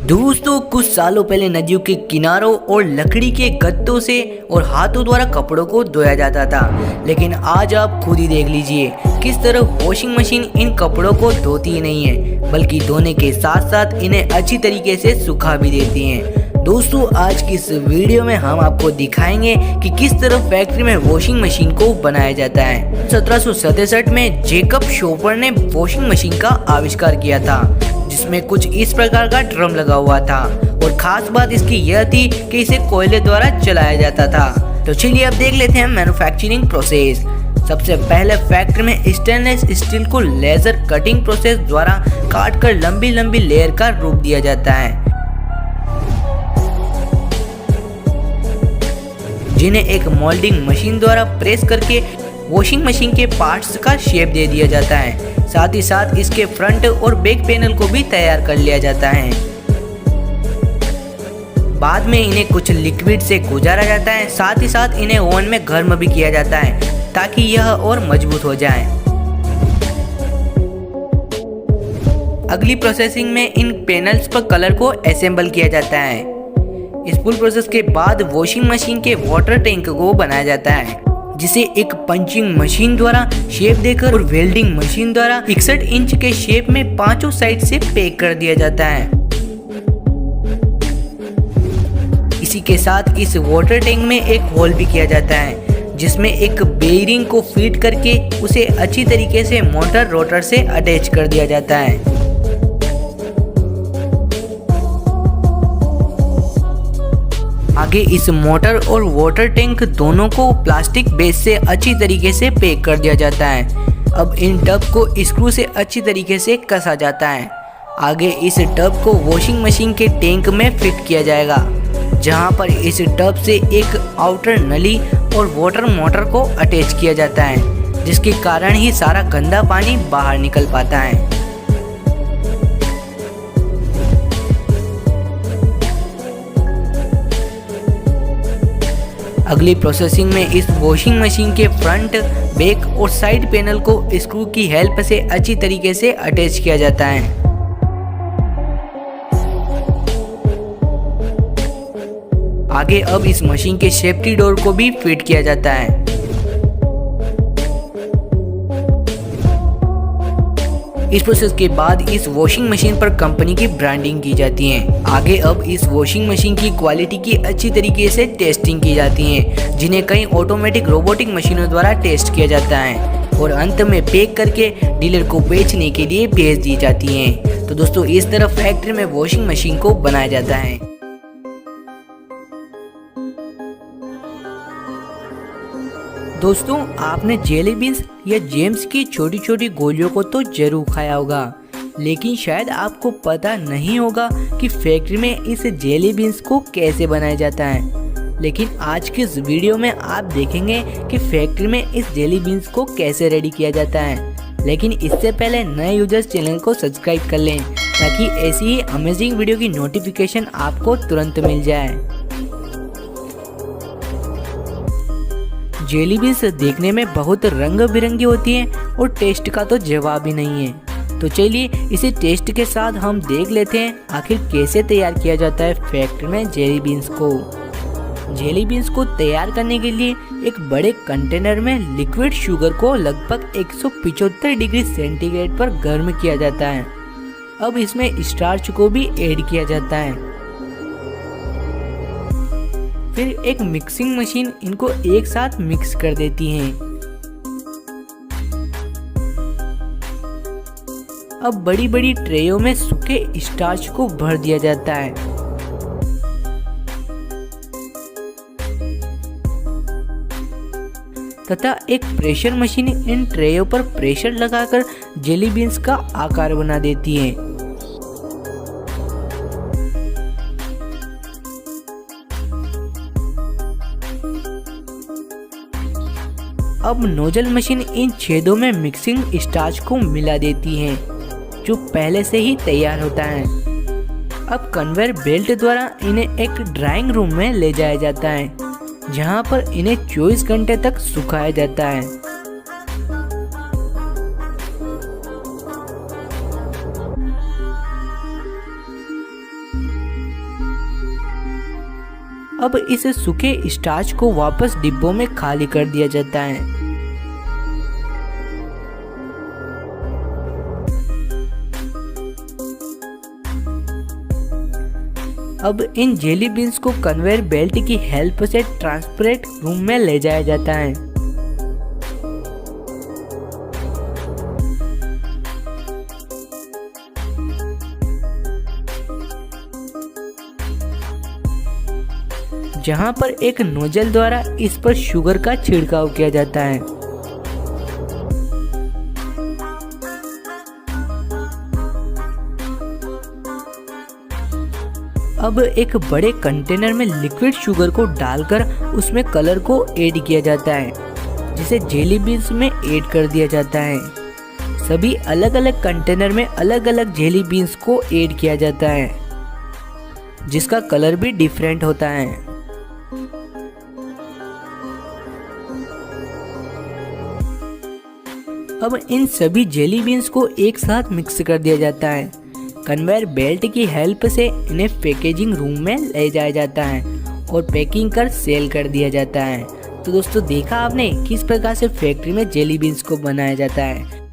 दोस्तों कुछ सालों पहले नदियों के किनारों और लकड़ी के गत्तों से और हाथों द्वारा कपड़ों को धोया जाता था, लेकिन आज आप खुद ही देख लीजिए किस तरह वॉशिंग मशीन इन कपड़ों को धोती ही नहीं है, बल्कि धोने के साथ साथ इन्हें अच्छी तरीके से सुखा भी देती हैं। दोस्तों आज की इस वीडियो में हम आपको दिखाएंगे कि किस तरह फैक्ट्री में वॉशिंग मशीन को बनाया जाता है। 1767 में जेकब शॉपर ने वॉशिंग मशीन का आविष्कार किया था, जिसमें कुछ इस प्रकार का ड्रम लगा हुआ था और खास बात इसकी यह थी कि इसे कोयले द्वारा चलाया जाता था। तो चलिए अब देख लेते हैं मैन्युफैक्चरिंग प्रोसेस। सबसे पहले फैक्ट्री में स्टेनलेस स्टील को लेजर कटिंग प्रोसेस द्वारा काट कर लंबी लंबी लेयर का रूप दिया जाता है, जिन्हें एक मोल्डिंग मशीन द्वारा प्रेस करके वॉशिंग मशीन के पार्ट्स का शेप दे दिया जाता है। साथ ही साथ इसके फ्रंट और बैक पैनल को भी तैयार कर लिया जाता है। बाद में इन्हें कुछ लिक्विड से गुजारा जाता है। साथ ही साथ इन्हें ओवन में गर्म भी किया जाता है ताकि यह और मजबूत हो जाए। अगली प्रोसेसिंग में इन पैनल्स पर कलर को असेंबल किया जाता है। इस फुल प्रोसेस के बाद वॉशिंग मशीन के वाटर टैंक को बनाया जाता है, जिसे एक पंचिंग मशीन द्वारा शेप देकर और वेल्डिंग मशीन द्वारा 61 इंच के शेप में पांचों साइड से पैक कर दिया जाता है। इसी के साथ इस वाटर टैंक में एक होल भी किया जाता है, जिसमें एक बेयरिंग को फीड करके उसे अच्छी तरीके से मोटर रोटर से अटैच कर दिया जाता है। आगे इस मोटर और वाटर टैंक दोनों को प्लास्टिक बेस से अच्छी तरीके से पैक कर दिया जाता है। अब इन टब को स्क्रू से अच्छी तरीके से कसा जाता है। आगे इस टब को वॉशिंग मशीन के टैंक में फिट किया जाएगा, जहां पर इस टब से एक आउटर नली और वाटर मोटर को अटैच किया जाता है, जिसके कारण ही सारा गंदा पानी बाहर निकल पाता है। अगली प्रोसेसिंग में इस वॉशिंग मशीन के फ्रंट, बैक और साइड पैनल को स्क्रू की हेल्प से अच्छी तरीके से अटैच किया जाता है। आगे अब इस मशीन के सेफ्टी डोर को भी फिट किया जाता है। इस प्रोसेस के बाद इस वॉशिंग मशीन पर कंपनी की ब्रांडिंग की जाती है। आगे अब इस वॉशिंग मशीन की क्वालिटी की अच्छी तरीके से टेस्टिंग की जाती है, जिन्हें कई ऑटोमेटिक रोबोटिक मशीनों द्वारा टेस्ट किया जाता है और अंत में पैक करके डीलर को बेचने के लिए भेज दी जाती हैं। तो दोस्तों इस तरह फैक्ट्री में वॉशिंग मशीन को बनाया जाता है। दोस्तों आपने जेली बीन्स या जेम्स की छोटी छोटी गोलियों को तो जरूर खाया होगा, लेकिन शायद आपको पता नहीं होगा कि फैक्ट्री में इस जेली बीन्स को कैसे बनाया जाता है। लेकिन आज के इस वीडियो में आप देखेंगे कि फैक्ट्री में इस जेली बीन्स को कैसे रेडी किया जाता है। लेकिन इससे पहले नए यूजर्स चैनल को सब्सक्राइब कर लें, ताकि ऐसी ही अमेजिंग वीडियो की नोटिफिकेशन आपको तुरंत मिल जाए। जेली बीन्स देखने में बहुत रंग बिरंगी होती हैं और टेस्ट का तो जवाब ही नहीं है। तो चलिए इसे टेस्ट के साथ हम देख लेते हैं आखिर कैसे तैयार किया जाता है फैक्ट्री में जेली बीन्स को। जेली बीन्स को तैयार करने के लिए एक बड़े कंटेनर में लिक्विड शुगर को लगभग 175 डिग्री सेंटीग्रेड पर गर्म किया जाता है। अब इसमें स्टार्च को भी ऐड किया जाता है। फिर एक मिक्सिंग मशीन इनको एक साथ मिक्स कर देती है। अब बड़ी बड़ी ट्रेयों में सूखे स्टार्च को भर दिया जाता है। तथा एक प्रेशर मशीन इन ट्रेयों पर प्रेशर लगाकर जेली बीन्स का आकार बना देती है। अब नोजल मशीन इन छेदों में मिक्सिंग स्टार्च को मिला देती है, जो पहले से ही तैयार होता है। अब कन्वेयर बेल्ट द्वारा इन्हें एक ड्राइंग रूम में ले जाया जाता है, जहां पर इन्हें 24 घंटे तक सुखाया जाता है। अब इस सूखे स्टार्च को वापस डिब्बों में खाली कर दिया जाता है। अब इन जेली बीन्स को कन्वेयर बेल्ट की हेल्प से ट्रांसपेरेंट रूम में ले जाया जाता है। जहां पर एक नोजल द्वारा इस पर शुगर का छिड़काव किया जाता है। अब एक बड़े कंटेनर में लिक्विड शुगर को डालकर उसमें कलर को ऐड किया जाता है, जिसे जेली बीन्स में ऐड कर दिया जाता है। सभी अलग अलग कंटेनर में अलग अलग जेली बीन्स को ऐड किया जाता है, जिसका कलर भी डिफरेंट होता है। अब इन सभी जेली बीन्स को एक साथ मिक्स कर दिया जाता है। कन्वेयर बेल्ट की हेल्प से इन्हें पैकेजिंग रूम में ले जाया जाता है और पैकिंग कर सेल कर दिया जाता है। तो दोस्तों देखा आपने किस प्रकार से फैक्ट्री में जेली बीन्स को बनाया जाता है।